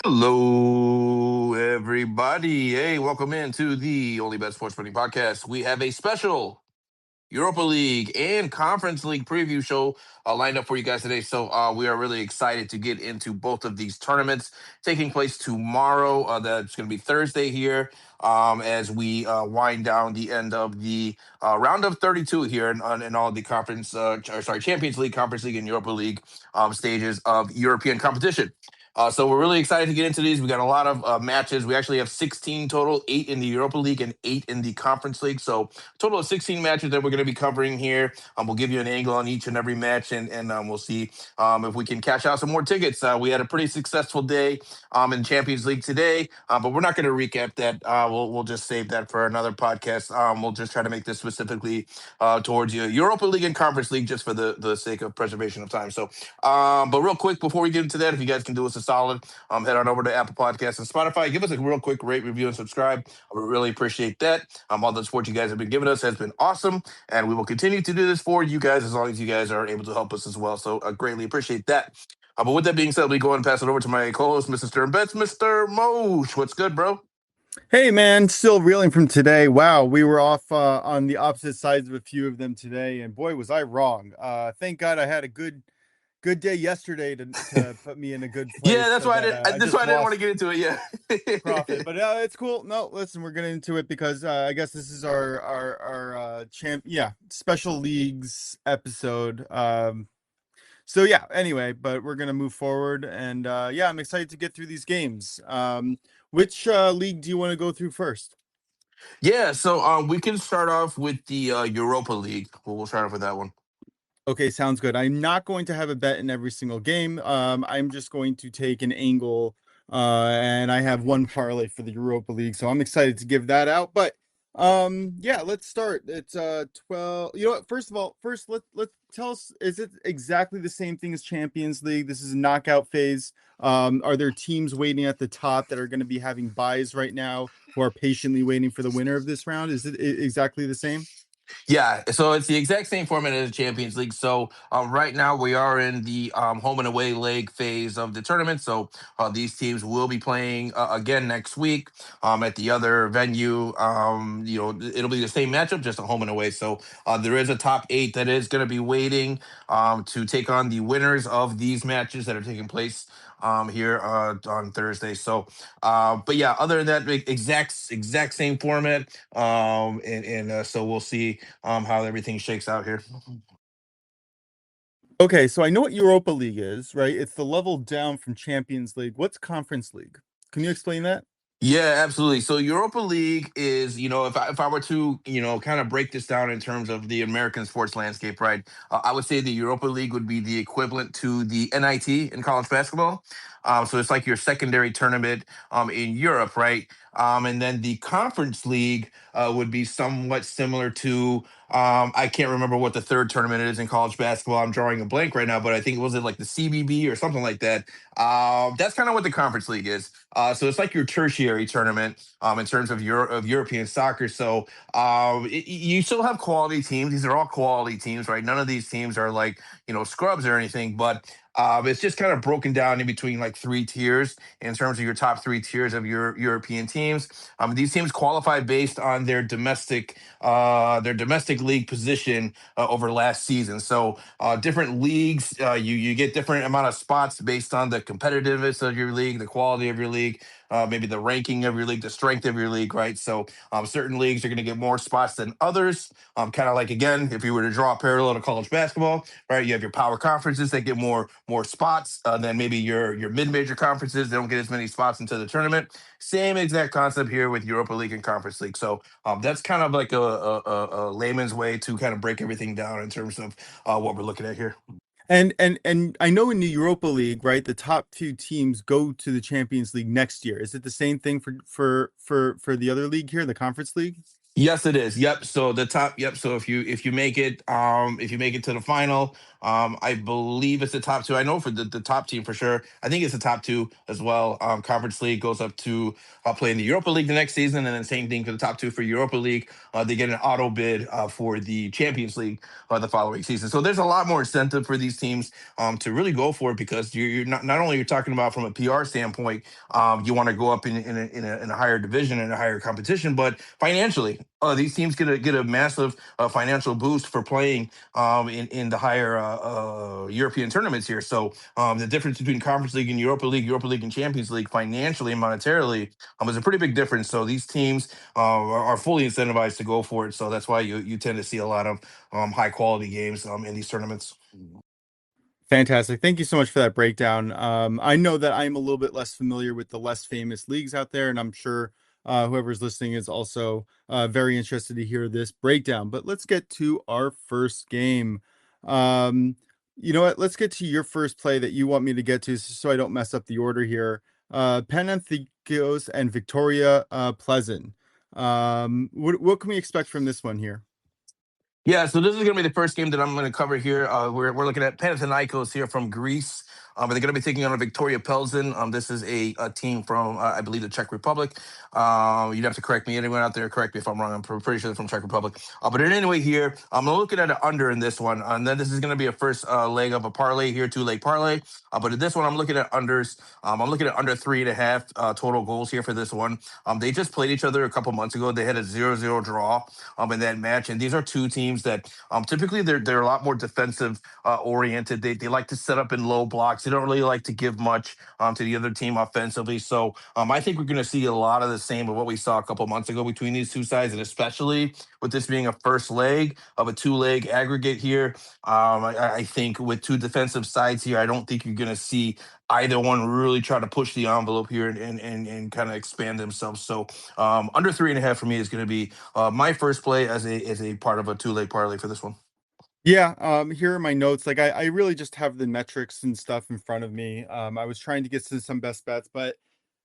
Hello, everybody. Hey, welcome into the OnlyBets Sports Betting Podcast. We have a special Europa League and Conference League preview show lined up for you guys today. So we are really excited to get into both of these tournaments taking place tomorrow. That's going to be Thursday here as we wind down the end of the round of 32 here in all the Champions League, Conference League, and Europa League stages of European competition. So we're really excited to get into these. We got a lot of matches. We actually have 16 total, 8 in the Europa League and 8 in the Conference League. So total of 16 matches that we're going to be covering here. We'll give you an angle on each and every match, and we'll see if we can cash out some more tickets. We had a pretty successful day in Champions League today, but we're not going to recap that. We'll just save that for another podcast. We'll just try to make this specifically towards you, Europa League and Conference League, just for the sake of preservation of time. So, but real quick before we get into that, if you guys can do us a solid, head on over to Apple Podcasts and Spotify. Give us a real quick rate, review, and subscribe. I would really appreciate that. All the support you guys have been giving us has been awesome, and we will continue to do this for you guys as long as you guys are able to help us as well. So I greatly appreciate that. But with that being said, we go ahead and pass it over to my co-host, Mr. Stern Betts, Mr. Mosh. What's good, bro? Hey man, still reeling from today. Wow, we were off on the opposite sides of a few of them today, and boy, was I wrong. Thank God I had a good day yesterday to put me in a good place. Yeah, that's so why that, I didn't want to get into it. Yeah, profit, but it's cool. No, listen, we're getting into it because I guess this is our special leagues episode. So yeah, anyway, but we're gonna move forward, and I'm excited to get through these games. Which league do you want to go through first? Yeah. So we can start off with the Europa League. We'll start off with that one. Okay, sounds good. I'm not going to have a bet in every single game. I'm just going to take an angle, and I have one parlay for the Europa League, so I'm excited to give that out. But let's start. It's 12. You know what? First of all, let's tell us, is it exactly the same thing as Champions League? This is a knockout phase. Are there teams waiting at the top that are going to be having buys right now who are patiently waiting for the winner of this round? Is it exactly the same? Yeah, so it's the exact same format as the Champions League. So right now we are in the home and away leg phase of the tournament. So these teams will be playing again next week at the other venue. It'll be the same matchup, just a home and away. So there is a top 8 that is going to be waiting to take on the winners of these matches that are taking place here on Thursday. So, but yeah, other than that, exact same format. So we'll see how everything shakes out here. Okay, so I know what Europa League is, right? It's the level down from Champions League. What's Conference League? Can you explain that? Yeah, absolutely. So Europa League is, if I were to, kind of break this down in terms of the American sports landscape, right? I would say the Europa League would be the equivalent to the NIT in college basketball. So it's like your secondary tournament in Europe, right? And then the Conference League would be somewhat similar to, I can't remember what the third tournament is in college basketball. I'm drawing a blank right now, but I think it was like the CBB or something like that. That's kind of what the Conference League is. So it's like your tertiary tournament in terms of European soccer. So you still have quality teams. These are all quality teams, right? None of these teams are like scrubs or anything, but it's just kind of broken down in between like 3 tiers in terms of your top 3 tiers of your European teams. These teams qualify based on their domestic league position over last season. So different leagues, you get different amount of spots based on the competitiveness of your league, the quality of your league, maybe the ranking of your league, the strength of your league, right? So certain leagues are going to get more spots than others. Kind of like, again, if you were to draw a parallel to college basketball, right? You have your power conferences that get more spots than maybe your mid-major conferences. They don't get as many spots into the tournament. Same exact concept here with Europa League and Conference League. So that's kind of like a layman's way to kind of break everything down in terms of what we're looking at here. And I know in the Europa League, right, the top 2 teams go to the Champions League next year. Is it the same thing for the other league here, the Conference League? Yes, it is. Yep. So the top. Yep. So if you make it, if you make it to the final, I believe it's the top two. I know for the top team for sure. I think it's the top two as well. Conference League goes up to play in the Europa League the next season, and then same thing for the top two for Europa League. They get an auto bid for the Champions League the following season. So there's a lot more incentive for these teams to really go for it because you're not only you're talking about from a PR standpoint, you want to go up in a higher division and a higher competition, but financially, these teams get a massive financial boost for playing in the higher European tournaments here. So the difference between Conference League and Europa League and Champions League, financially and monetarily, is a pretty big difference. So these teams are fully incentivized to go for it. So that's why you tend to see a lot of high quality games in these tournaments. Fantastic. Thank you so much for that breakdown. I know that I'm a little bit less familiar with the less famous leagues out there, and I'm sure whoever's listening is also very interested to hear this breakdown. But let's get to our first game. Um, you know what? Let's get to your first play that you want me to get to so I don't mess up the order here. Panathinaikos and Victoria Pleasant. What can we expect from this one here? Yeah, so this is going to be the first game that I'm going to cover here. We're looking at Panathinaikos here from Greece. But they're going to be taking on a Victoria Pelzen. This is a team from, I believe, the Czech Republic. You'd have to correct me. Anyone out there, correct me if I'm wrong. I'm pretty sure they're from Czech Republic. But anyway, here, I'm looking at an under in this one. And then this is going to be a first leg of a parlay here, two-leg parlay. But in this one, I'm looking at unders. I'm looking at under 3.5 total goals here for this one. They just played each other a couple months ago. They had a 0-0 draw in that match. And these are two teams that typically they're a lot more defensive oriented. They like to set up in low blocks. They don't really like to give much to the other team offensively. So I think we're going to see a lot of the same of what we saw a couple months ago between these two sides, and especially with this being a first leg of a two-leg aggregate here. I think with two defensive sides here, I don't think you're going to see either one really try to push the envelope here and kind of expand themselves. So under 3.5 for me is going to be my first play as a part of a two-leg parlay for this one. Yeah, here are my notes. Like I really just have the metrics and stuff in front of me. I was trying to get to some best bets, but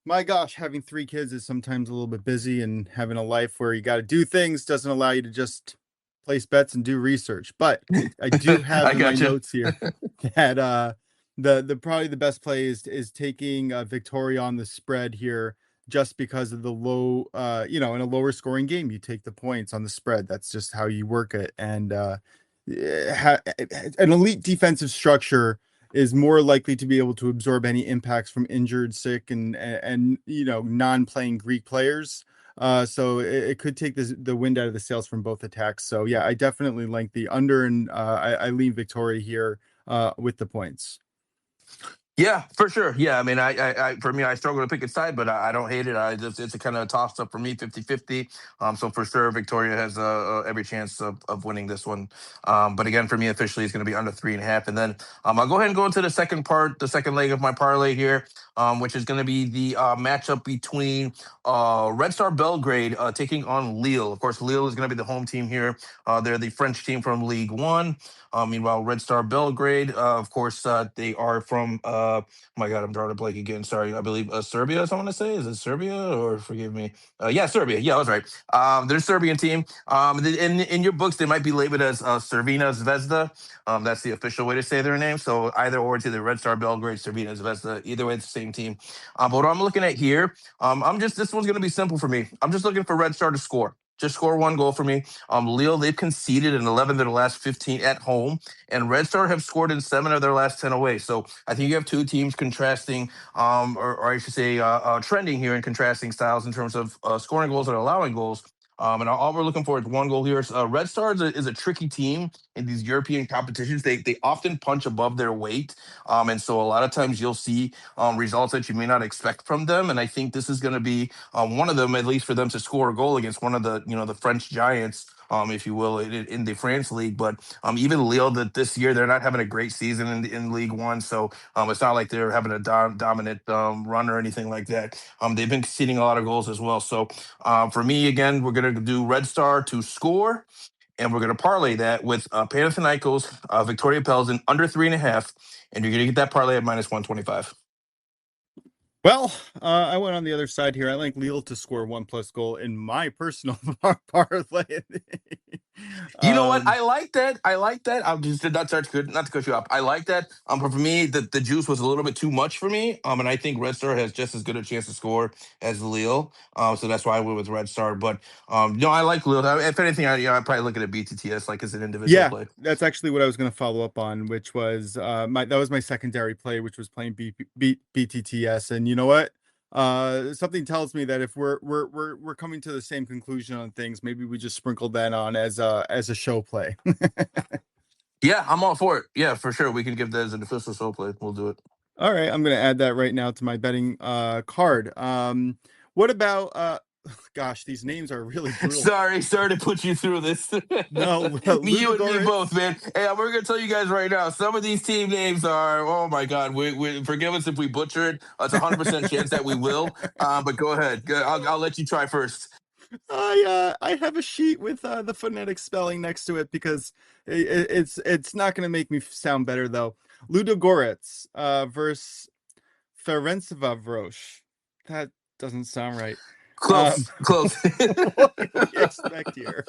my gosh, having three kids is sometimes a little bit busy, and having a life where you got to do things doesn't allow you to just place bets and do research. But I do have I in my got you. notes here that the probably the best play is taking Victoria on the spread here, just because of the low in a lower scoring game you take the points on the spread. That's just how you work it. And an elite defensive structure is more likely to be able to absorb any impacts from injured, sick, and non-playing Greek players. So it could take the wind out of the sails from both attacks. So yeah, I definitely like the under, and I lean Victoria here with the points. Yeah, for sure. Yeah, I mean, for me, I struggle to pick a side, but I don't hate it. It's a kind of toss up for me, 50-50. So for sure, Victoria has every chance of winning this one. But again, for me, officially, it's going to be under 3.5. And then I'll go ahead and go into the second part, the second leg of my parlay here, which is going to be the matchup between Red Star Belgrade taking on Lille. Of course, Lille is going to be the home team here. They're the French team from League One. Meanwhile, Red Star Belgrade, of course, they are from. My God, I'm drawing a blank again. Sorry, I believe Serbia. I want to say, is it Serbia or forgive me? Yeah, Serbia. Yeah, I was right. They're a Serbian team. In your books, they might be labeled as Servina Zvezda. That's the official way to say their name. So either or, it's either Red Star Belgrade, Servina Zvezda. Either way, it's the same team. But what I'm looking at here, this one's going to be simple for me. I'm just looking for Red Star to score. Just score one goal for me. Lille, they've conceded in 11 of their last 15 at home, and Red Star have scored in 7 of their last 10 away. So I think you have two teams contrasting, or I should say, trending here in contrasting styles in terms of scoring goals and allowing goals. And all we're looking for is one goal here. Red Star is a tricky team in these European competitions. They often punch above their weight, and so a lot of times you'll see results that you may not expect from them. And I think this is going to be one of them, at least for them to score a goal against one of the French giants, if you will, in the France league. But even Lille, that this year they're not having a great season in League One, so it's not like they're having a dominant run or anything like that. They've been conceding a lot of goals as well. So for me, again, we're going to do Red Star to score, and we're going to parlay that with Panathinaikos, Victoria Pelzen under 3.5, and you're going to get that parlay at -125. Well, I went on the other side here. I like Lille to score 1+ goal in my personal parlay. You know what? um, I like that. I like that. I'm just not to cut you off. I like that. But for me, the juice was a little bit too much for me. And I think Red Star has just as good a chance to score as Lille. So that's why I went with Red Star. But no, I like Lille. If anything, I'd probably look at a BTTS like as an individual yeah, play. that's actually what I was going to follow up on, which was that was my secondary play, which was playing BTTS. And you know what? Something tells me that if we're coming to the same conclusion on things, maybe we just sprinkled that on as a show play. Yeah, I'm all for it. Yeah, for sure. We can give that as an official show play. We'll do it. All right, I'm going to add that right now to my betting card. What about gosh, these names are really brutal. Sorry to put you through this. No, You and me both, Ludogorets. man. Hey, we're gonna tell you guys right now. Some of these team names are, oh my god. We forgive us if we butcher it. It's 100% chance that we will. But go ahead. I'll let you try first. I have a sheet with the phonetic spelling next to it because it's not going to make me sound better though. Ludogorets versus Ferencvaros. That doesn't sound right. Um, Close, close. what can we expect here?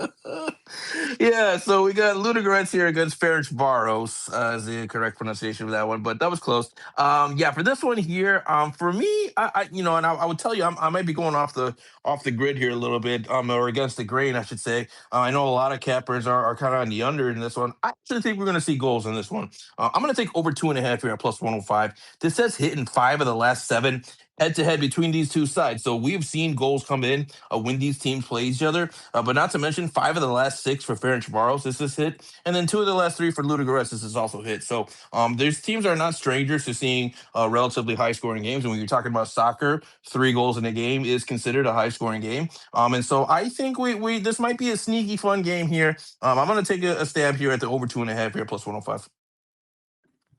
Yeah, so we got Ludogorets here against Ferencvaros, is the correct pronunciation of that one, but that was close. Yeah, for this one here, for me, I would tell you, I might be going off the grid here a little bit, or against the grain, I should say. I know a lot of cappers are kind of on the under in this one. I actually think we're going to see goals in this one. I'm going to take over 2.5 here at plus 105. This says hitting 5 of the last 7 head to head between these two sides. So we've seen goals come in when these teams play each other. But not to mention 5 of the last 6 for Ferencvaros. This is hit, and then 2 of the last 3 for Ludogorets. This is also hit. So there's teams are not strangers to seeing relatively high scoring games. And when you're talking about soccer, 3 goals in a game is considered a high scoring game. And so I think we this might be a sneaky fun game here. I'm going to take a stab here at the over 2.5 here plus 105.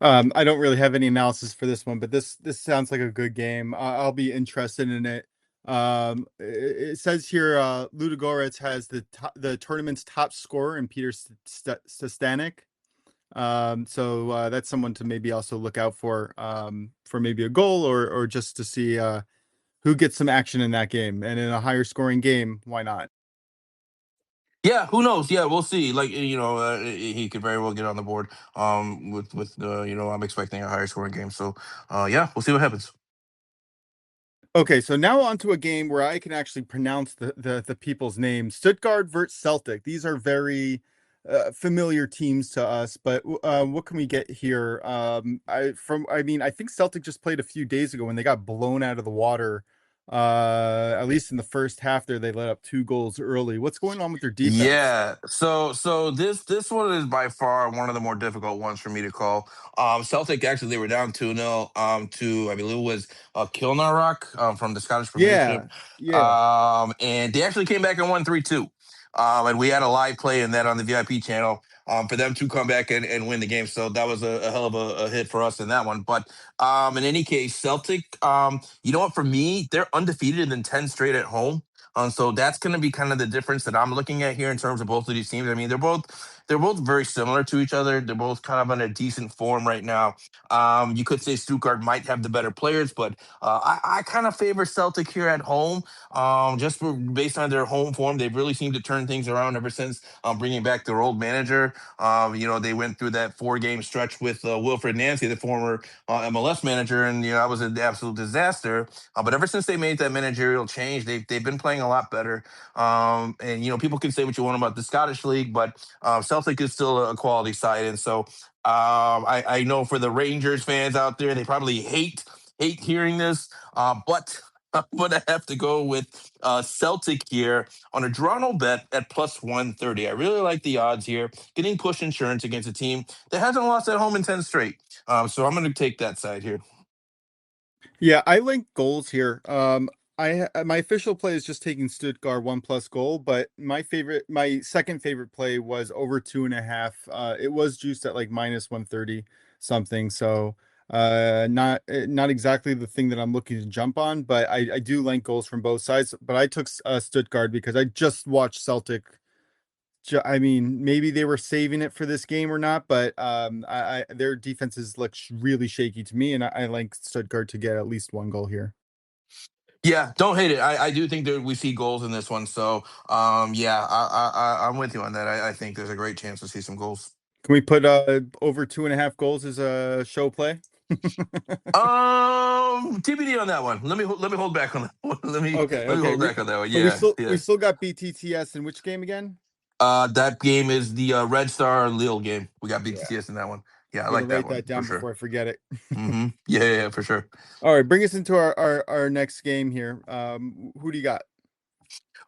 I don't really have any analysis for this one, but this sounds like a good game. I'll be interested in it. It says here Ludogorets has the tournament's top scorer in Peter Stanek. So that's someone to maybe also look out for maybe a goal or just to see who gets some action in that game. And in a higher scoring game, why not? Yeah, who knows? Yeah, we'll see. Like he could very well get on the board. I'm expecting a higher scoring game. So, yeah, we'll see what happens. Okay, so now on to a game where I can actually pronounce the people's names. Stuttgart versus Celtic. These are very familiar teams to us, but what can we get here? I think Celtic just played a few days ago when they got blown out of the water. At least in the first half there, they let up 2 goals early. What's going on with their defense? Yeah. So this one is by far one of the more difficult ones for me to call. Celtic actually they were down 2-0 to I believe it was Kilnarrock from the Scottish Premiership. Yeah, yeah. And they actually came back and won 3-2. And we had a live play in that on the VIP channel. For them to come back and win the game. So that was a hell of a hit for us in that one. But in any case, Celtic, you know what, for me, they're undefeated in 10 straight at home. So that's going to be kind of the difference that I'm looking at here in terms of both of these teams. I mean, they're both very similar to each other. They're both kind of in a decent form right now. You could say Stuttgart might have the better players, but I kind of favor Celtic here at home. Based on their home form, they've really seemed to turn things around ever since bringing back their old manager. They went through that 4 game stretch with Wilfred Nancy, the former MLS manager, and that was an absolute disaster. But ever since they made that managerial change, they've been playing a lot better. And people can say what you want about the Scottish league, but Celtic is still a quality side, and so I know for the Rangers fans out there, they probably hate hearing this, but I'm gonna have to go with Celtic here on a draw no bet at plus 130. I really like the odds here, getting push insurance against a team that hasn't lost at home in 10 straight. So I'm gonna take that side here. Yeah, I link goals here. My official play is just taking Stuttgart 1+ goal, but my second favorite play was over 2.5. It was juiced at like minus 130 something. So not exactly the thing that I'm looking to jump on, but I do like goals from both sides. But I took Stuttgart because I just watched Celtic. I mean, maybe they were saving it for this game or not, but their defenses look really shaky to me, and I like Stuttgart to get at least 1 goal here. Yeah, don't hate it. I do think that we see goals in this one. So yeah, I'm with you on that. I think there's a great chance to see some goals. Can we put over 2.5 goals as a show play? TBD on that one. Let me hold back on that one. Okay, Let me okay. hold back on that one. But we Yeah, still we yeah. still got BTTS in which game again? That game is the Red Star Lille game. We got Yeah, BTTS in that one. Yeah, I gonna like that write one that for down sure. before I forget it. Yeah, yeah, yeah, for sure. All right, bring us into our next game here. Who do you got?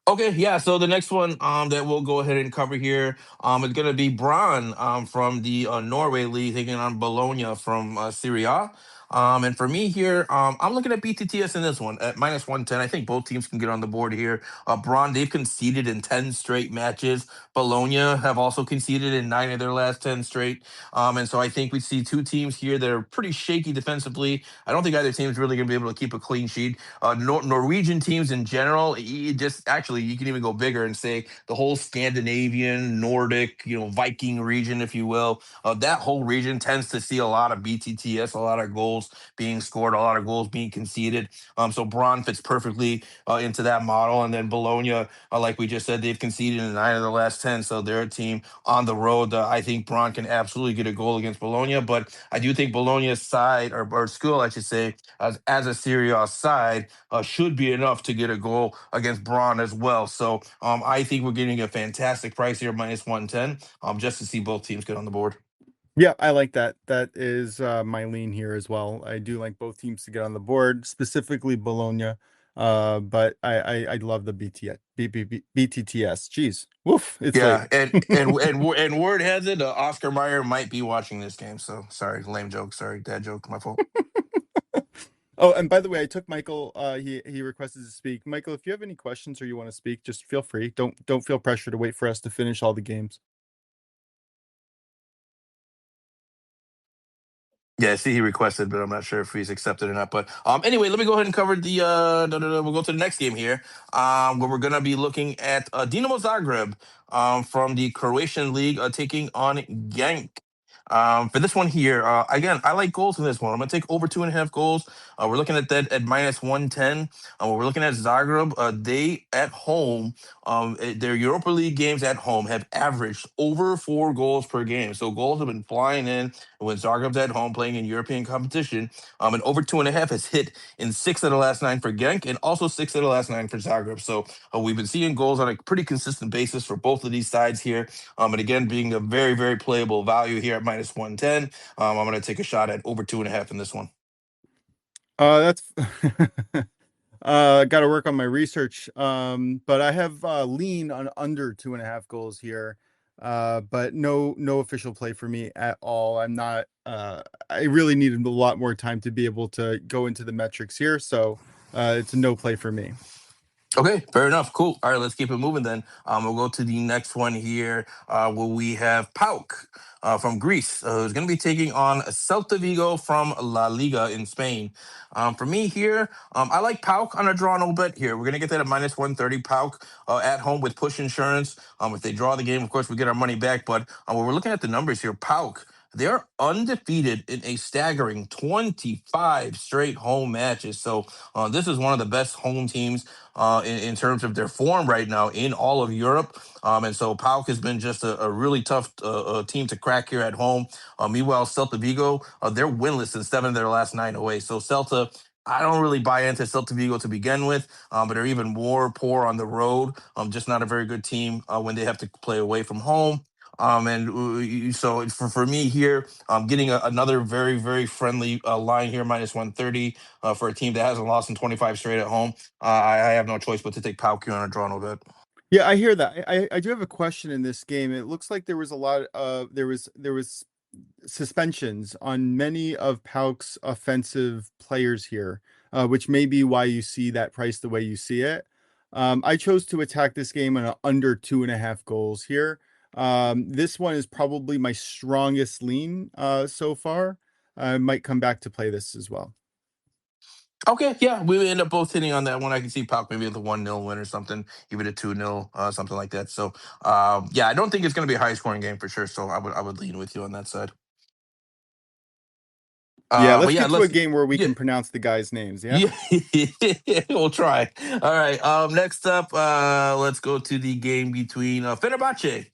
Okay, yeah. So the next one that we'll go ahead and cover here is gonna be Braun from the Norway League taking on Bologna from Serie A. And for me here, I'm looking at BTTS in this one at -110. I think both teams can get on the board here. Braun, they've conceded in 10 straight matches. Bologna have also conceded in 9 of their last 10 straight. And so I think we see two teams here that are pretty shaky defensively. I don't think either team is really going to be able to keep a clean sheet. Norwegian teams in general, just actually you can even go bigger and say the whole Scandinavian, Nordic, Viking region, if you will. That whole region tends to see a lot of BTTS, a lot of goals being scored, a lot of goals being conceded. So Braun fits perfectly into that model. And then Bologna, like we just said, they've conceded in 9 of the last 10. So they're a team on the road. I think Braun can absolutely get a goal against Bologna. But I do think Bologna's side, or school, I should say, as a Serie A side, should be enough to get a goal against Braun as well. So I think we're getting a fantastic price here, -110, just to see both teams get on the board. Yeah, I like that. That is my lean here as well. I do like both teams to get on the board, specifically Bologna. But I love the BTTS. Jeez, woof! It's late. Yeah, and word has it, Oscar Mayer might be watching this game. So sorry, lame joke. Sorry, dad joke. My fault. Oh, and by the way, I took Michael. He requested to speak. Michael, if you have any questions or you want to speak, just feel free. Don't feel pressure to wait for us to finish all the games. Yeah, I see he requested, but I'm not sure if he's accepted or not. But anyway, let me go ahead and cover the. No, no, no, we'll go to the next game here, where we're gonna be looking at Dinamo Zagreb from the Croatian league taking on Genk. For this one here, again, I like goals in this one. I'm gonna take over 2.5 goals. We're looking at that at -110. We're looking at Zagreb. They at home, their Europa League games at home have averaged over 4 goals per game. So goals have been flying in when Zagreb's at home playing in European competition. And over 2.5 has hit in 6 of the last 9 for Genk and also 6 of the last 9 for Zagreb. So we've been seeing goals on a pretty consistent basis for both of these sides here. And again, being a very, very playable value here at -110, I'm going to take a shot at over 2.5 in this one. That's got to work on my research. But I have lean on under 2.5 goals here. But no official play for me at all. I'm not. I really needed a lot more time to be able to go into the metrics here, so it's a no play for me. Okay, fair enough. Cool. All right, let's keep it moving then. We'll go to the next one here, where we have Pauk from Greece, who's going to be taking on Celta Vigo from La Liga in Spain. For me here, I like Pauk on a draw no bet here. We're going to get that at -130. Pauk at home with push insurance. If they draw the game, of course, we get our money back. But when we're looking at the numbers here, Pauk, they're undefeated in a staggering 25 straight home matches. So this is one of the best home teams in terms of their form right now in all of Europe. And so Pauk has been just a really tough team to crack here at home. Meanwhile, Celta Vigo, they're winless in 7 of their last 9 away. So Celta, I don't really buy into Celta Vigo to begin with, but they're even more poor on the road. Just not a very good team when they have to play away from home. So for me here, I'm getting another very, very friendly line here, -130 for a team that hasn't lost in 25 straight at home. I have no choice but to take Pauk here on a draw no bet. Yeah, I hear that. I do have a question in this game. It looks like there was a lot of there was suspensions on many of Pauk's offensive players here, which may be why you see that price the way you see it. I chose to attack this game on a under 2.5 goals here. This one is probably my strongest lean so far. I might come back to play this as well. Okay, yeah, we end up both hitting on that one. I can see Pauk maybe with a 1-0 win or something, even a 2-0, something like that. So, yeah, I don't think it's going to be a high scoring game for sure. So I would lean with you on that side. Yeah, But let's yeah, get to a let's game where we yeah. can pronounce the guys' names. Yeah. Yeah, we'll try. All right. Next up, let's go to the game between Fenerbahce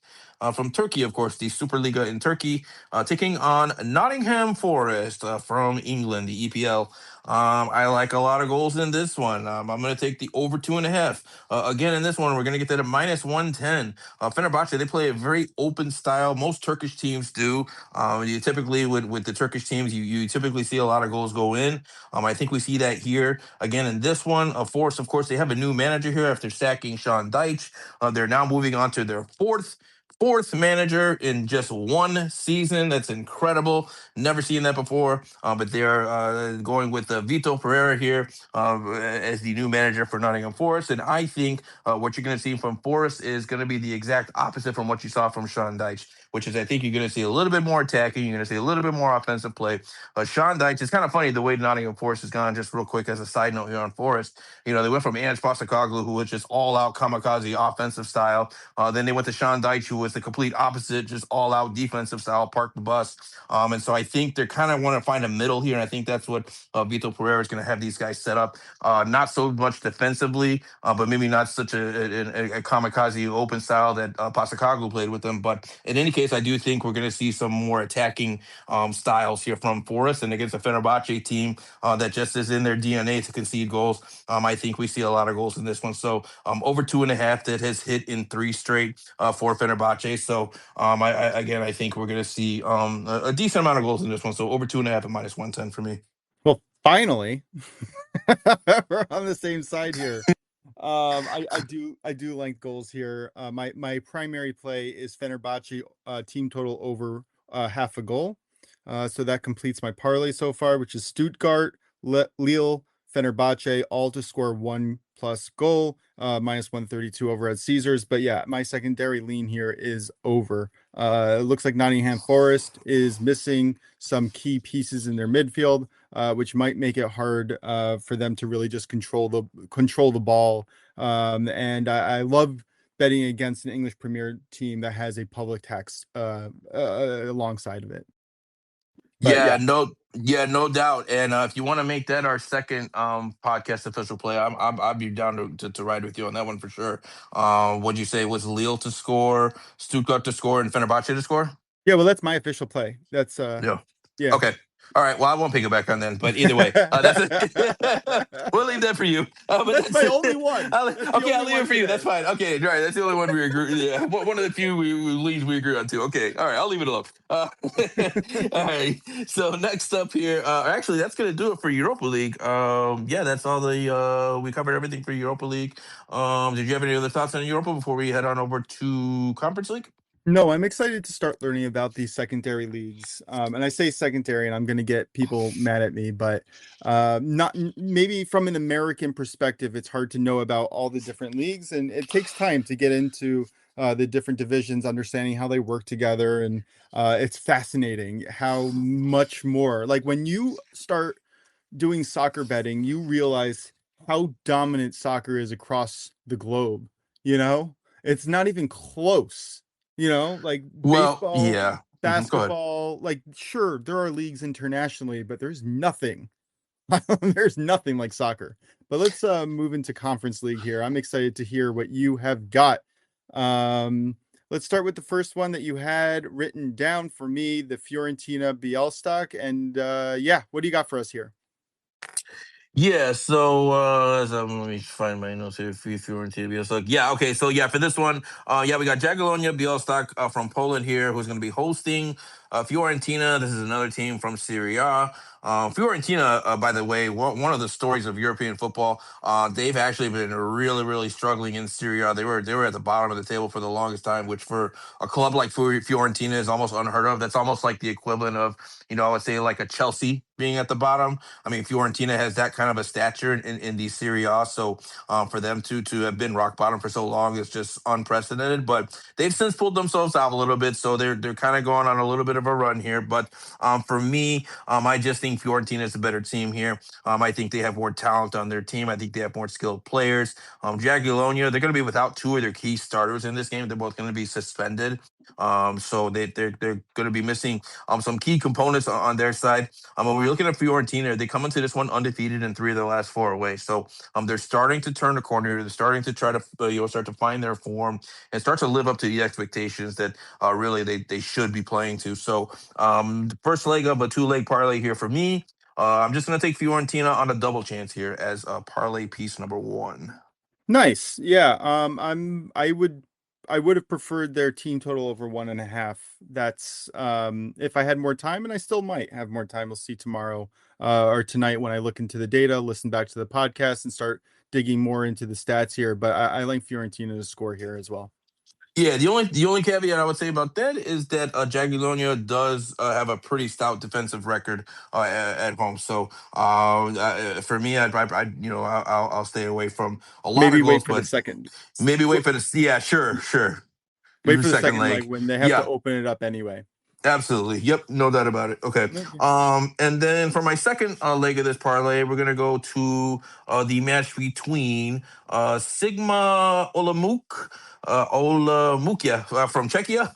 from Turkey, of course, the Superliga in Turkey, taking on Nottingham Forest from England, the EPL. I like a lot of goals in this one. I'm going to take the over 2.5. Again, in this one, we're going to get that at -110. Fenerbahce, they play a very open style. Most Turkish teams do. You typically, with the Turkish teams, you typically see a lot of goals go in. I think we see that here again in this one. Force, of course, they have a new manager here after sacking Sean Deitch. They're now moving on to their fourth manager in just one season. That's incredible. Never seen that before. But they're going with Vito Pereira here as the new manager for Nottingham Forest. And I think what you're going to see from Forest is going to be the exact opposite from what you saw from Sean Deitch, which is I think you're going to see a little bit more attacking. You're going to see a little bit more offensive play. Sean Deitch, it's kind of funny the way Nottingham Forest has gone. Just real quick as a side note here on Forest, they went from Ange Postecoglou, who was just all out kamikaze offensive style. Then they went to Sean Deitch, who was the complete opposite, just all out defensive style, park the bus. And so I think they're kind of want to find a middle here, and I think that's what Vito Pereira is going to have these guys set up. Not so much defensively, but maybe not such a kamikaze open style that Postecoglou played with them. But in any case, I do think we're going to see some more attacking styles here from Forest and against a Fenerbahce team that just is in their DNA to concede goals. I think we see a lot of goals in this one. So over 2.5 that has hit in 3 straight for Fenerbahce. So again, I think we're going to see a decent amount of goals in this one. So over 2.5 at -110 for me. Well, finally, we're on the same side here. I do like goals here. My primary play is Fenerbahce team total over half a goal. So that completes my parlay so far, which is Stuttgart, Lille, Fenerbahce, all to score 1+ goal, -132 over at Caesars. But yeah, my secondary lean here is over. It looks like Nottingham Forest is missing some key pieces in their midfield, which might make it hard for them to really just control the ball. And I love betting against an English Premier team that has a public tax alongside of it. But Yeah, yeah, no doubt. And if you want to make that our second podcast official play, I'd be down to ride with you on that one for sure. What'd you say was Lille to score, Stuttgart to score, and Fenerbahce to score? yeah. Well, that's my official play. That's Yeah. yeah. Okay. All right. Well, I won't pick it back on then. But either way, that's it. We'll leave that for you. But That's that's my it. only one. That's the Okay, I'll only leave it one for you. That's today. fine. Okay, right. That's the only one we agree. Yeah, one of the few leads we agree on too. Okay. All right. I'll leave it alone. All right. So next up here, actually, that's gonna do it for Europa League. Yeah, that's all the we covered everything for Europa League. Did you have any other thoughts on Europa before we head on over to Conference League? No, I'm excited to start learning about these secondary leagues. And I say secondary, and I'm going to get people mad at me, but not maybe from an American perspective, it's hard to know about all the different leagues, and it takes time to get into the different divisions, understanding how they work together, and it's fascinating how much more. Like when you start doing soccer betting, you realize how dominant soccer is across the globe. You know, it's not even close. Like Well, baseball, yeah. Go ahead. basketball, like sure, there are leagues internationally, but there's nothing. There's nothing like soccer. But let's move into conference league here. I'm excited to hear what you have got. Let's start with the first one that you had written down for me, the Fiorentina Bielstock. And yeah, what do you got for us here? Yeah, so let me find my notes here. Fiorentina, Bielsa. Yeah, okay. So yeah, for this one, yeah, we got Jagiellonia Bielstock from Poland here, who's going to be hosting Fiorentina. This is another team from Serie A. Fiorentina, by the way, one of the stories of European football. They've actually been really, really struggling in Serie A. They were at the bottom of the table for the longest time, which for a club like Fiorentina is almost unheard of. That's almost like the equivalent of, I would say like a Chelsea being at the bottom. I mean, Fiorentina has that kind of a stature in the Serie A. So for them to have been rock bottom for so long is just unprecedented. But they've since pulled themselves out a little bit, so they're kind of going on a little bit of a run here. But for me, I just think Fiorentina is a better team here. I think they have more talent on their team. I think they have more skilled players. Jagiellonia, they're going to be without 2 of their key starters in this game. They're both going to be suspended. So they're going to be missing some key components on their side. When we're looking at Fiorentina, they come into this one undefeated in 3 of their last 4 away. So they're starting to turn the corner. They're starting to try to start to find their form and start to live up to the expectations that really they should be playing to. So the first leg of a 2-leg parlay here for me. I'm just going to take Fiorentina on a double chance here as parlay piece number 1. Nice. Yeah. I would have preferred their team total over 1.5. That's if I had more time, and I still might have more time. We'll see tomorrow or tonight when I look into the data, listen back to the podcast, and start digging more into the stats here. But I like Fiorentina to score here as well. Yeah, the only caveat I would say about that is that Jagiellonia does have a pretty stout defensive record at home. So for me, I'll stay away from a lot of Maybe goals, wait for the but second. maybe w- wait for this. Yeah, sure. Wait The for the second second leg leg. when they have to Yeah, open it up anyway. absolutely. Yep, no doubt about it. Okay. Okay. And then for my second leg of this parlay, we're gonna go to the match between Sigma Olamukia from Czechia,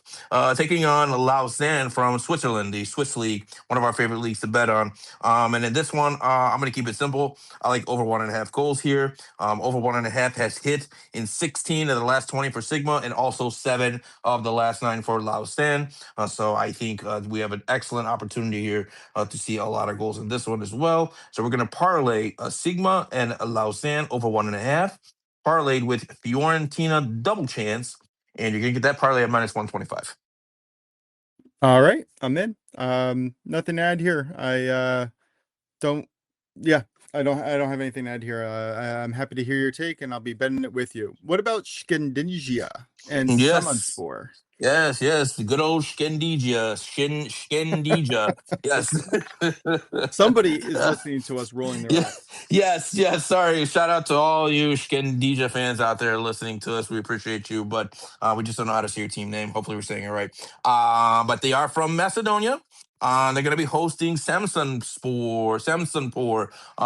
taking on Lausanne from Switzerland, the Swiss league, one of our favorite leagues to bet on. And in this one, I'm gonna keep it simple. I like over 1.5 goals here. Over 1.5 has hit in 16 of the last 20 for Sigma, and also 7 of the last 9 for Lausanne. So I think we have an excellent opportunity here to see a lot of goals in this one as well. So we're going to parlay Sigma and Lausanne over 1.5, parlayed with Fiorentina double chance, and you're going to get that parlay at minus 125. All right, I'm in. Nothing to add here. Don't. Yeah, I don't have anything to add here. I'm happy to hear your take, and I'll be betting it with you. What about Scandinavia and Yes. Samanspor? Yes, the good old Skendija. Yes. Somebody is listening to us rolling their Yeah, eyes. yes. Sorry. Shout out to all you Skendija fans out there listening to us. We appreciate you, but we just don't know how to say your team name. Hopefully, we're saying it right. But they are from Macedonia. They're going to be hosting Samsunspor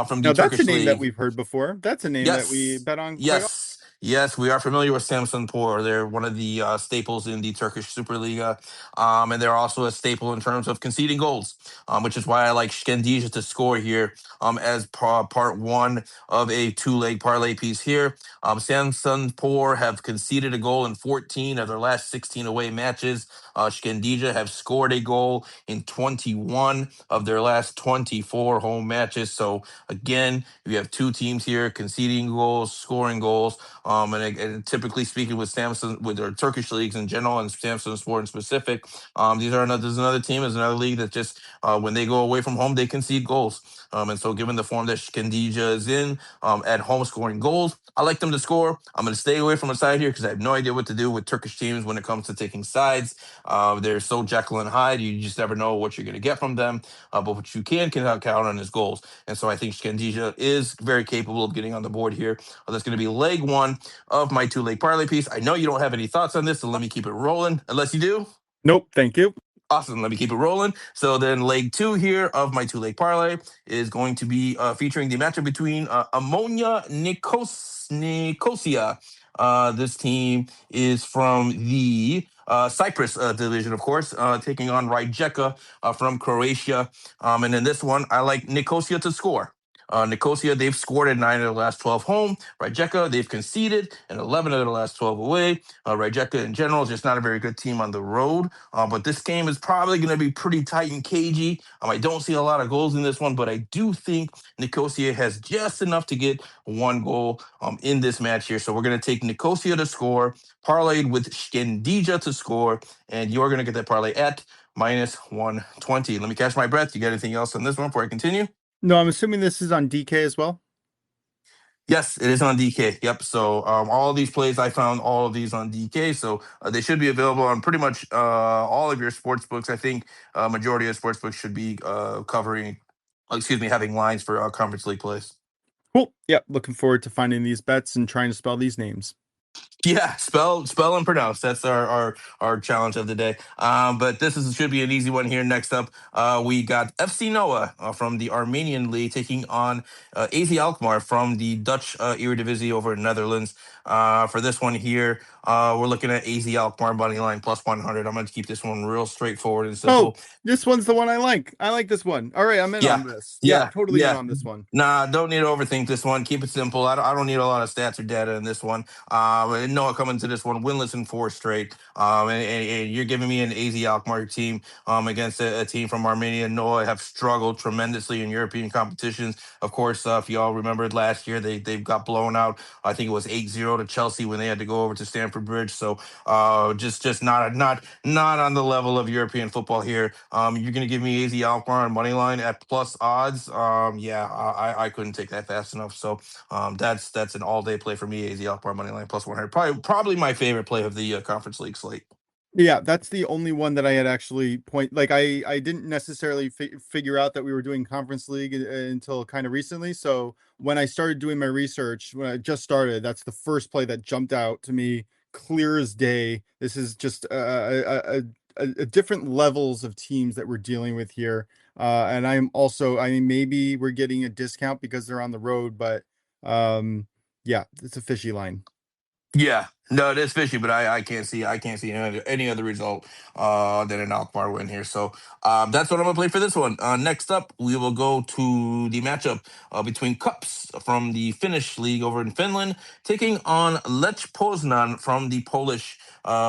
from the Now that's a Turkish name that league. we've heard before. That's a name that we Yes, bet on quite often. yes. We are familiar with Samsunspor. They're one of the staples in the Turkish Superliga, and they're also a staple in terms of conceding goals, which is why I like Shkendija to score here as part 1 of a 2-leg parlay piece here. Samsunspor have conceded a goal in 14 of their last 16 away matches. Shkendija have scored a goal in 21 of their last 24 home matches. So again, you have two teams here conceding goals, scoring goals. And typically speaking, with Samsung, with their Turkish leagues in general, and Samsung Sport in specific, there's another team, there's another league that just when they go away from home, they concede goals. And so, given the form that Shkendija is in at home, scoring goals, I like them to score. I'm going to stay away from a side here because I have no idea what to do with Turkish teams when it comes to taking sides. They're so Jekyll and Hyde. You just never know what you're going to get from them. But what you can count on is goals. And so I think Scandija is very capable of getting on the board here. That's going to be leg 1 of my 2-leg parlay piece. I know you don't have any thoughts on this, so let me keep it rolling. Unless you do. Nope, thank you. Awesome. Let me keep it rolling. So then leg 2 here of my 2-leg parlay is going to be featuring the matchup between Ammonia Nicosia. This team is from the Cyprus division, of course, taking on Rijeka from Croatia. And in this one, I like Nicosia to score. Nicosia, they've scored at 9 of the last 12 home. Rijeka, they've conceded in 11 of the last 12 away. Rijeka, in general, is just not a very good team on the road. But this game is probably going to be pretty tight and cagey. I don't see a lot of goals in this one, but I do think Nicosia has just enough to get 1 goal in this match here. So we're going to take Nicosia to score, parlayed with Skendija to score, and you're going to get that parlay at minus 120. Let me catch my breath. You got anything else on this one before I continue? No, I'm assuming this is on DK as well. Yes, it is on DK. Yep. So all of these plays, I found all of these on DK. So they should be available on pretty much all of your sports books. I think majority of sports books should be covering, having lines for conference league plays. Cool. Yep. Looking forward to finding these bets and trying to spell these names. Yeah, spell and pronounce. That's our challenge of the day. But this is should be an easy one here. Next up, we got FC Noah from the Armenian league taking on AZ Alkmaar from the Dutch Eredivisie over in Netherlands. For this one here, we're looking at AZ Alkmaar money line plus 100. I'm going to keep this one real straightforward and Oh, simple. this one's the one I like. I like this one. All right, I'm in Yeah, on this. Yeah, yeah, totally in yeah. on this one. Nah, don't need to overthink this one. Keep it simple. I don't need a lot of stats or data in this one. And Noah coming to this one winless in four straight. And you're giving me an AZ Alkmaar team against a team from Armenia. Noah have struggled tremendously in European competitions. Of course, if y'all remembered last year, they got blown out. I think it was 8-0 to Chelsea when they had to go over to Stamford Bridge. So just not on the level of European football here. You're gonna give me AZ Alkmaar on money line at plus odds. Yeah, I couldn't take that fast enough. So that's an all day play for me. AZ Alkmaar money line plus 100. Probably my favorite play of the conference league slate. Yeah, that's the only one that I had actually like I didn't necessarily figure out that we were doing conference league until kind of recently. So when I started doing my research, when I just started, that's the first play that jumped out to me clear as day. This is just a different levels of teams that we're dealing with here. And I'm also, I mean, maybe we're getting a discount because they're on the road, but yeah, it's a fishy line. Yeah, no, it is fishy, but I can't see any other result than an Alkmaar win here. So that's what I'm gonna play for this one. Next up, we will go to the matchup between Cups from the Finnish league over in Finland, taking on Lech Poznan from the Polish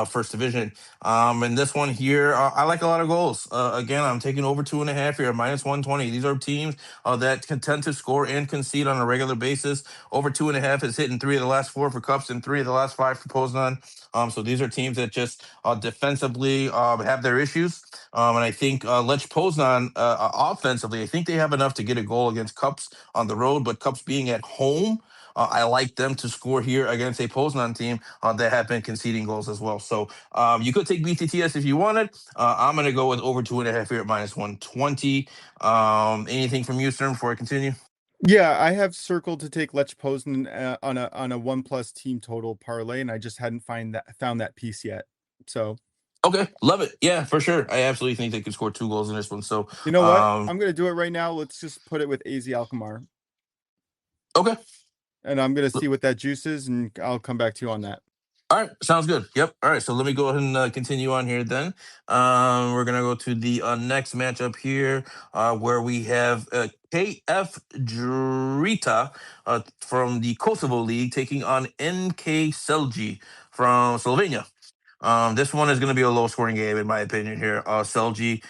first division. And this one here, I like a lot of goals. Again, I'm taking over 2.5 here, minus 120. These are teams that can tend to score and concede on a regular basis. Over 2.5 is hitting 3 of the last 4 for Cups and 3 of the last 5 for Poznan. So these are teams that just defensively have their issues. And I think Lech Poznan offensively, I think they have enough to get a goal against Cups on the road, but Cups being at home, I like them to score here against a Poznan team that have been conceding goals as well. So you could take BTTS if you wanted. I'm going to go with over 2.5 here at minus 120. Anything from you, Stern, before I continue? Yeah, I have circled to take Lech Poznan on a 1+ team total parlay, and I just hadn't found that piece yet. So Okay, love it. Yeah, for sure. I absolutely think they could score 2 goals in this one. So, you know what? I'm gonna do it right now. Let's just put it with AZ Alkmaar, okay. and I'm gonna see what that juice is, and I'll come back to you on that. All right, sounds good. Yep. All right, so let me go ahead and continue on here then. We're gonna go to the next matchup here, where we have KF Drita from the Kosovo League taking on NK Selji from Slovenia. This one is going to be a low scoring game, in my opinion, here. Selji,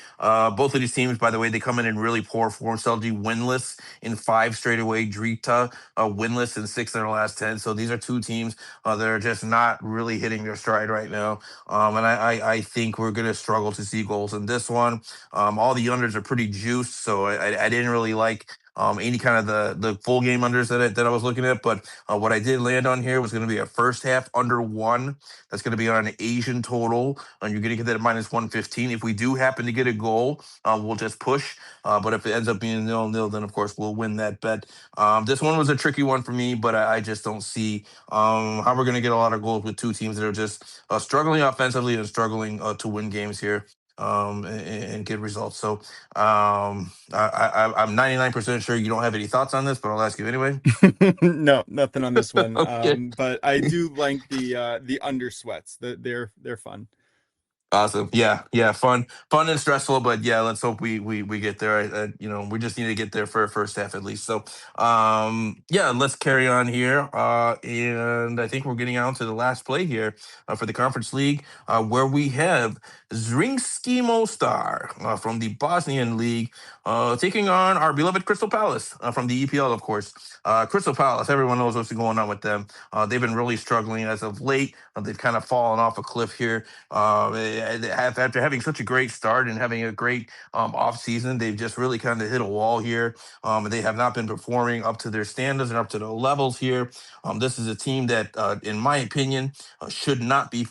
both of these teams, by the way, they come in really poor form. Selji winless in 5 straight away. Drita winless in 6 in their last 10. So these are two teams that are just not really hitting their stride right now. And I think we're going to struggle to see goals in this one. All the unders are pretty juiced. So I didn't really like any kind of the full game unders that I was looking at. But what I did land on here was going to be a first half under 1. That's going to be on an Asian total, and you're going to get that at minus 115. If we do happen to get a goal, we'll just push. But if it ends up being 0-0, then of course we'll win that bet. This one was a tricky one for me, but I just don't see how we're going to get a lot of goals with two teams that are just struggling offensively and struggling to win games here. And get results. So I'm 99% sure you don't have any thoughts on this, but I'll ask you anyway. No, nothing on this one. Okay. But I do like the under sweats. They're fun. Awesome. Yeah. Yeah. Fun and stressful, but yeah, let's hope we get there. We just need to get there for a first half at least. So, yeah, let's carry on here. And I think we're getting on to the last play here for the conference league, where we have Zrinski Mostar from the Bosnian league, taking on our beloved Crystal Palace from the EPL, of course. Crystal Palace, everyone knows what's going on with them. They've been really struggling as of late. They've kind of fallen off a cliff here. After having such a great start and having a great off season, they've just really kind of hit a wall here. They have not been performing up to their standards and up to the levels here. This is a team that, in my opinion, should not be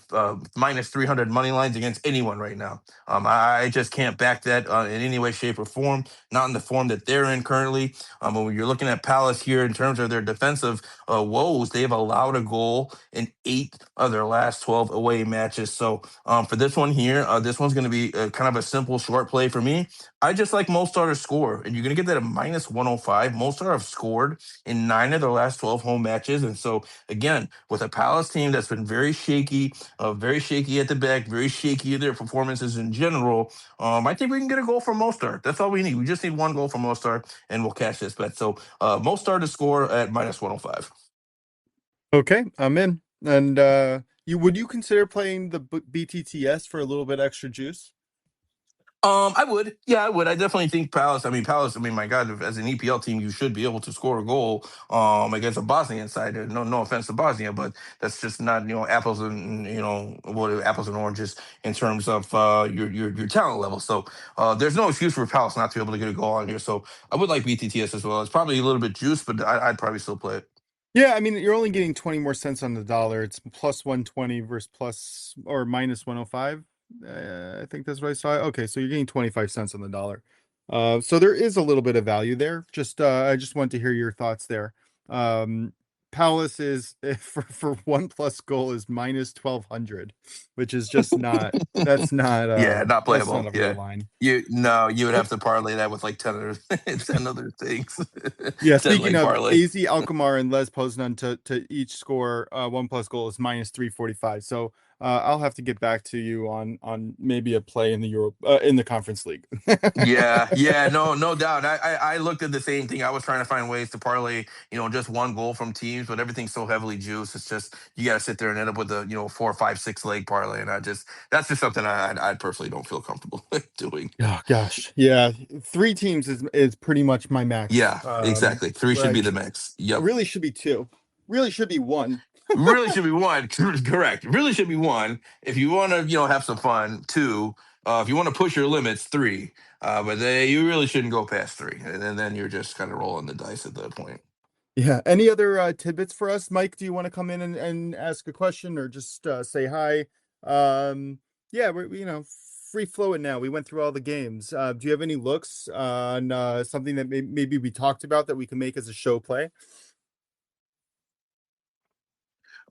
minus 300 money lines against anyone anyone right now. I just can't back that in any way, shape, or form. Not in the form that they're in currently. But when you're looking at Palace here in terms of their defensive woes, they've allowed a goal in 8 of their last 12 away matches. So for this one here, this one's going to be kind of a simple short play for me. I just like Mostar to score, and you're going to get that at minus 105. Mostar have scored in 9 of their last 12 home matches, and so again, with a Palace team that's been very shaky at the back, very shaky in their performances in general, I think we can get a goal from Mostar. That's all we need. We just need one goal from Mostar, and we'll cash this bet. So Mostar to score at minus 105. Okay, I'm in. And would you consider playing the BTTS for a little bit extra juice? I would. Yeah, I would. I definitely think Palace. I mean, Palace. I mean, my God, as an EPL team, you should be able to score a goal against a Bosnian side. No offense to Bosnia, but that's just not apples and apples and oranges in terms of your talent level. So there's no excuse for Palace not to be able to get a goal on here. So I would like BTTS as well. It's probably a little bit juice, but I'd probably still play it. Yeah, I mean, you're only getting 20 more cents on the dollar. It's plus 120 versus plus or minus 105. I think that's what I saw. Okay, so you're getting 25 cents on the dollar. So there is a little bit of value there. I just want to hear your thoughts there. Um, Palace is for one plus goal is minus 1200, which is just not Yeah, not that's not playable. a real Yeah. line. You would Oh, have to parlay that with like 10 other things. yeah, 10 speaking leg of parlay. AZ Alkmaar and Les Poznan to each score one plus goal is minus 345. So I'll have to get back to you on maybe a play in the Europe in the Conference League. Yeah, no doubt. I looked at the same thing. I was trying to find ways to parlay, just one goal from teams, but everything's so heavily juiced. It's just you got to sit there and end up with a 4, 5, 6 leg parlay, and that's just something I personally don't feel comfortable doing. Oh gosh, yeah, three teams is pretty much my max. Yeah, exactly. Three should be Right, the mix. Yep. really should be two, really should be one. Really should be one. Correct. Really should be one. If you want to, have some fun. Two. If you want to push your limits, three. But you really shouldn't go past three, and then you're just kind of rolling the dice at that point. Yeah. Any other tidbits for us, Mike? Do you want to come in and ask a question or just say hi? Yeah, we're free flowing now. We went through all the games. Do you have any looks on something that maybe we talked about that we can make as a show play?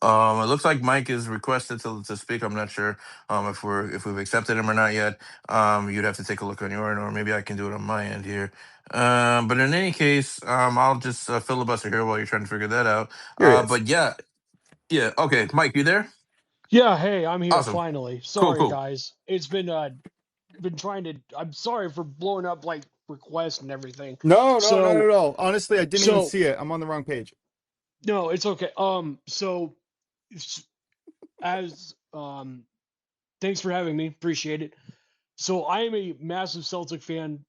It looks like Mike is requested to speak. I'm not sure if we've accepted him or not yet. You'd have to take a look on your end, or maybe I can do it on my end here. But in any case, I'll just filibuster here while you're trying to figure that out. Here he is. But yeah. Okay, Mike, you there? Yeah, hey, I'm here Awesome. finally. Cool, Sorry, cool. guys. It's been trying to. I'm sorry for blowing up like requests and everything. No, not So at all. Honestly, I didn't even so see it. I'm on the wrong page. no, it's okay. So as thanks for having me. Appreciate it. So I am a massive Celtic fan.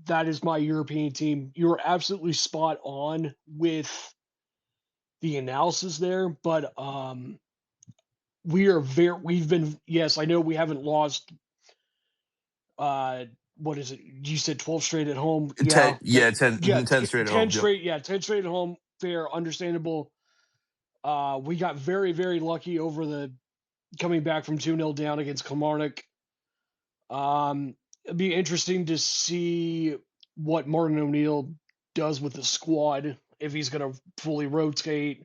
That is my European team. You're absolutely spot on with the analysis there, but we've been, yes, I know we haven't lost what is it? You said 12 straight at home. Yeah. 10, yeah, 10, Yeah, 10 straight at 10 home. Yep. straight. Yeah, 10 straight at home. Fair, understandable. We got very, very lucky over the coming back from 2-0 down against Kilmarnock. It'd be interesting to see what Martin O'Neill does with the squad, if he's going to fully rotate.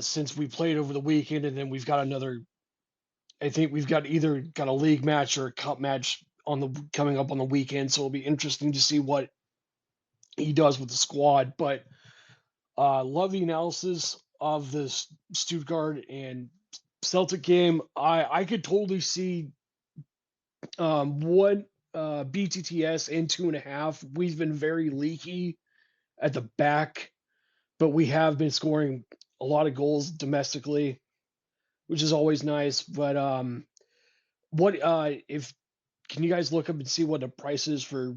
Since we played over the weekend, and then we've got another. I think we've got either got a league match or a cup match coming up on the weekend, so it'll be interesting to see what he does with the squad. But love the analysis of this Stuttgart and Celtic game. I could totally see what BTTS in 2.5. We've been very leaky at the back, but we have been scoring a lot of goals domestically, which is always nice. But what if can you guys look up and see what the price is for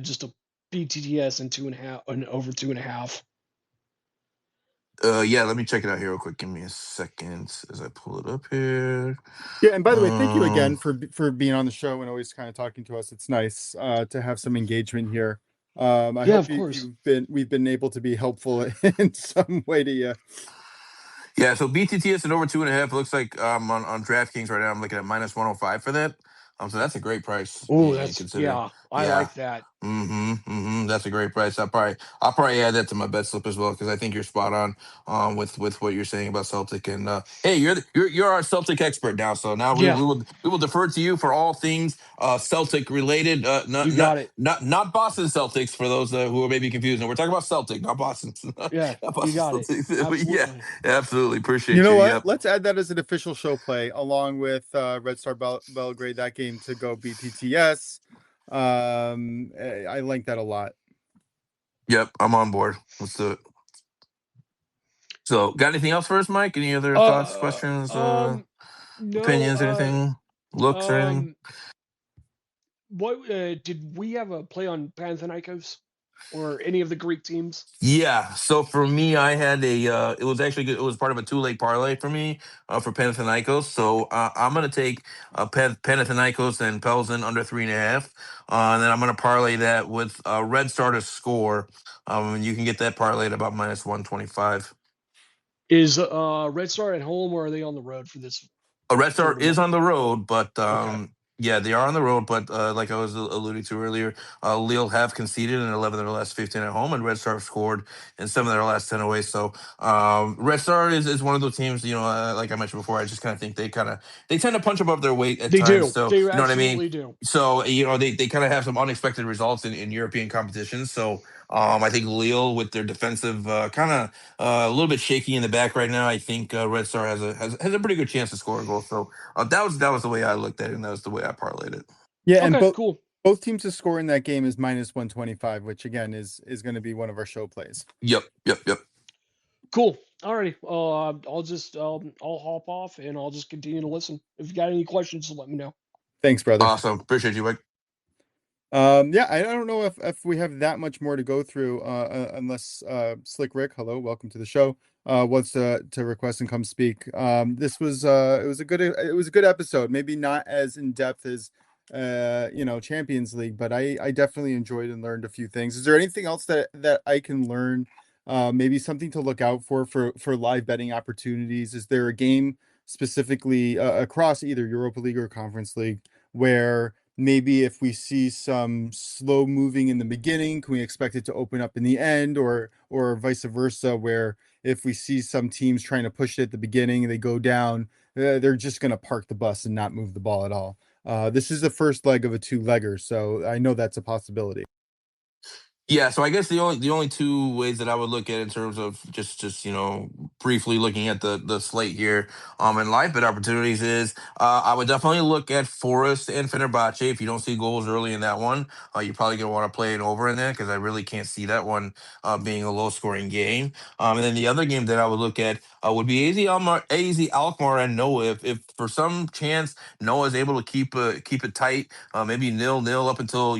just a BTTS and 2.5 and over 2.5? Yeah, let me check it out here real quick. Give me a second as I pull it up here. Yeah, and by the way, thank you again Um, for being on the show and always kind of talking to us. It's nice to have some engagement here. I Yeah, hope of course. we've been able to be helpful in some way to you. Yeah, so BTTS and over 2.5 looks like on DraftKings right now. I'm looking at -105 for that. So that's a great price. Oh, Considering, I yeah, like that. that's a great price. I'll probably add that to my bet slip as well because I think you're spot on with what you're saying about Celtic. And hey, you're our Celtic expert now. So now we, Yeah, we will defer to you for all things Celtic related. Not you not got it. not Boston Celtics for those who are maybe confused. No, we're talking about Celtic, not Boston. Yeah, Not you Boston got it. Celtics. But yeah, Absolutely. absolutely. You Appreciate know you. what? Yep. Let's add that as an official show play along with Red Star Belgrade, that game to go BTTS. I like that a lot. Yep. I'm on board. Let's do it. So, got anything else for us, Mike? Any other thoughts, Uh, questions, no. opinions, anything, looks, or anything? Um, what did we have a play on Panathinaikos or any of the Greek teams? Yeah. So for me, I had a. It was actually good. It was part of a two-leg parlay for me for Panathinaikos. So I'm gonna take Panathinaikos and Pelzen under 3.5, and then I'm gonna parlay that with Red Star to score. And you can get that parlay at about -125. Is Red Star at home or are they on the road for this Red Star is tournament? on the road, but Okay. yeah, they are on the road. But like I was alluding to earlier, Lille have conceded in 11 of their last 15 at home, and Red Star have scored in 7 of their last 10 away. So Red Star is one of those teams. Like I mentioned before, I just kind of think they tend to punch above their weight at They times. do. So They you know what I mean. absolutely do. So they kind of have some unexpected results in European competitions. So I think Lille with their defensive kind of a little bit shaky in the back right now. I think Red Star has a pretty good chance to score a goal. So that was the way I looked at it, and that was the way I parlayed it. Yeah, and Okay, cool. both teams to score in that game is -125, which again is going to be one of our show plays. Yep, yep, yep. Cool. Alrighty. I'll hop off and I'll just continue to listen. If you got any questions, let me know. Thanks, brother. Awesome. Appreciate you, Mike. Yeah, I don't know if we have that much more to go through, unless Slick Rick, hello, welcome to the show, wants to request and come speak. This was it was a good episode. Maybe not as in depth as Champions League, but I definitely enjoyed and learned a few things. Is there anything else that I can learn? Maybe something to look out for live betting opportunities. Is there a game specifically across either Europa League or Conference League where maybe if we see some slow moving in the beginning, can we expect it to open up in the end, or vice versa, where if we see some teams trying to push it at the beginning and they go down, they're just going to park the bus and not move the ball at all. This is the first leg of a two-legger, so I know that's a possibility. Yeah, so I guess the only two ways that I would look at in terms of just briefly looking at the slate here and live bet opportunities is I would definitely look at Forest and Fenerbahce. If you don't see goals early in that one, you're probably gonna want to play it over in there because I really can't see that one being a low scoring game. And then the other game that I would look at would be AZ Alkmaar and Noah. If for some chance Noah is able to keep it tight, maybe 0-0 up until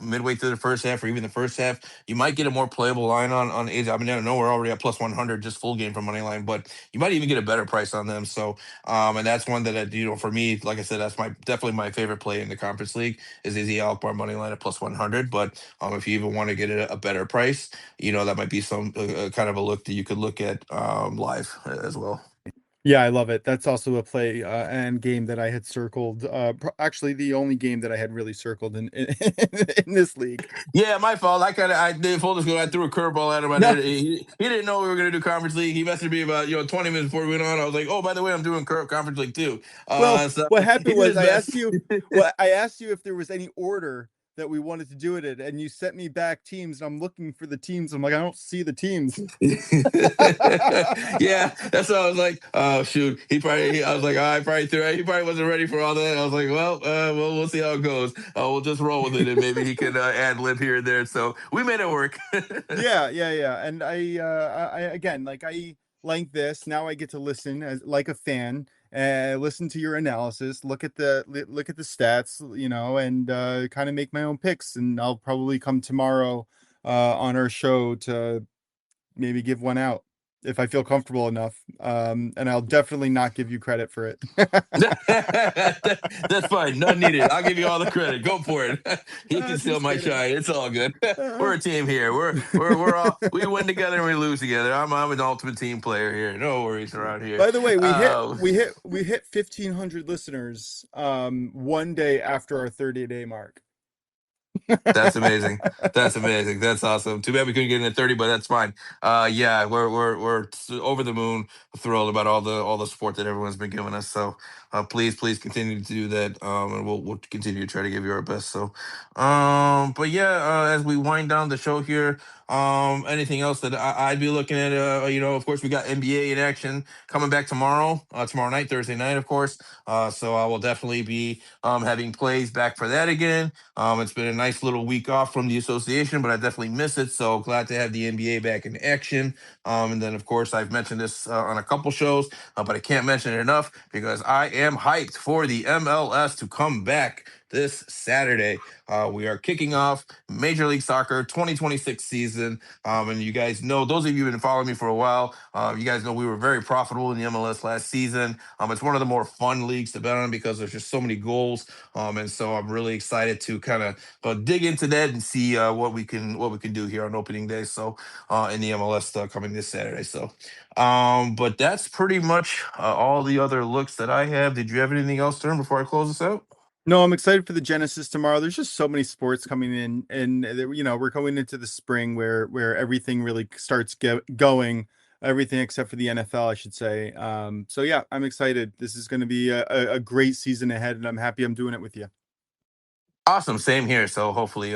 midway through the first half or even the first half, you might get a more playable line on AZ. I mean, I know we're already at +100 just full game for money line, but you might even get a better price on them. So, and that's one that for me, like I said, that's definitely my favorite play in the Conference League is AZ Alkmaar money line at +100. But if you even want to get a better price, that might be some kind of a look that you could look at live as well. Yeah, I love it. That's also a play and game that I had circled. Actually, the only game that I had really circled in this league. Yeah, my fault. I did full disclosure. I threw a curveball at him. No, He didn't know we were going to do conference league. He messaged me about 20 minutes before we went on. I was like, oh, by the way, I'm doing conference league too. well, So what he happened did was his best. I asked you if there was any order that we wanted to do it in, and you sent me back teams. And I'm looking for the teams. I'm like, I don't see the teams. Yeah, that's why I was like, oh shoot. I was like, I probably threw it. He probably wasn't ready for all that. I was like, well, we'll see how it goes. We'll just roll with it, and maybe he can ad lib here and there. So we made it work. Yeah. And I again, like I like this. Now I get to listen as like a fan, listen to your analysis, look at the stats, and kind of make my own picks. And I'll probably come tomorrow on our show to maybe give one out. if I feel comfortable enough. And I'll definitely not give you credit for it. That's fine. None needed. I'll give you all the credit. Go for it. He can steal Just my kidding. shine. It's all good. We're a team here. We're all we win together and we lose together. I'm an ultimate team player here. No worries around here. By the way, we hit Uh, we hit we hit 1,500 listeners one day after our 30-day mark. That's amazing. That's amazing. That's awesome. Too bad we couldn't get in at 30, but that's fine. Yeah, we're over the moon, thrilled about all the support that everyone's been giving us. So please continue to do that. And we'll continue to try to give you our best. So but yeah, as we wind down the show here, anything else that I'd be looking at, of course we got NBA in action coming back tomorrow night, Thursday night, of course. So I will definitely be having plays back for that again. It's been a nice little week off from the association, but I definitely miss it. So glad to have the NBA back in action. And then, of course, I've mentioned this on a couple shows, but I can't mention it enough because I am hyped for the MLS to come back this Saturday. We are kicking off Major League Soccer 2026 season. And you guys know, those of you who have been following me for a while, you guys know we were very profitable in the MLS last season. It's one of the more fun leagues to bet on because there's just so many goals. And so I'm really excited to kind of dig into that and see what we can do here on opening day. So in the MLS coming this Saturday. So but that's pretty much all the other looks that I have. Did you have anything else, Turn, before I close this out? No, I'm excited for the Genesis tomorrow. There's just so many sports coming in, and we're going into the spring where everything really starts going. Everything except for the NFL, I should say. So yeah, I'm excited. This is going to be a great season ahead, and I'm happy I'm doing it with you. Awesome. Same here. So hopefully,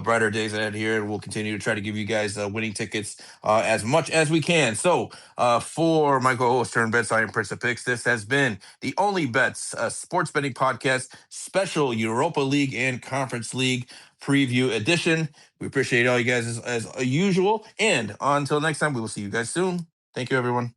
brighter days ahead here, and we'll continue to try to give you guys winning tickets as much as we can. So, for my co-host Turn Bets, I am Prince of Picks. This has been the Only Bets sports betting podcast, special Europa League and Conference League preview edition. We appreciate all you guys as usual, and until next time, we will see you guys soon. Thank you, everyone.